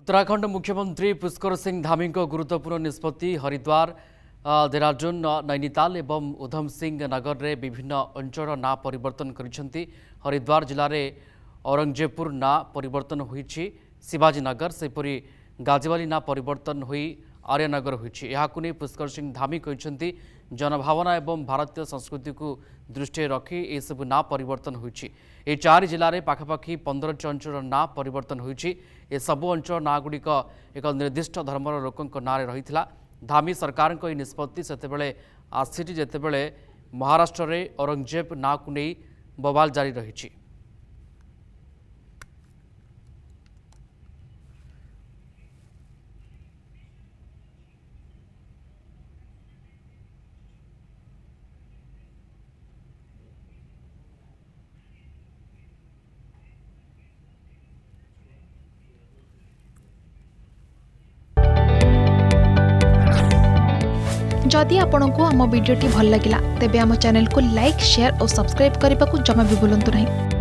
उत्तराखंड मुख्यमंत्री पुष्कर सिंह धामी गुरुत्वपूर्ण निष्पत्ति हरिद्वार देहरादून नैनीताल एवं उधम सिंह नगर में विभिन्न अंचल ना परिवर्तन करिसेंती। हरिद्वार जिले में औरंगजेबपुर ना परिवर्तन होईछि, शिवाजी नगर सेपरी गाजीवाली ना परिवर्तन होई आर्यनगर होईछि। याकु नै पुष्कर सिंह धामी कहिसेंती जनभावना एवं भारतीय संस्कृति को दृष्टि रखी ए सब ना परिवर्तन होईछि। ए 4 जिले में पाखापाखि 15 अंचल ना परिवर्तन होईछि। ए सबु अंचल ना गुड़िक एक निर्दिष्ट धर्मर लोकों ना रही। धामी सरकार को निष्पत्ति सेतेबेले आसीछि जेतेबेले महाराष्ट्र में औरंगजेब ना को नहीं बवाल जारी रही। जदि आपंक आम भिडी भल लगा तेब आम चैनल को लाइक, शेयर और सब्सक्राइब करने को जमा भी भूलु नहीं।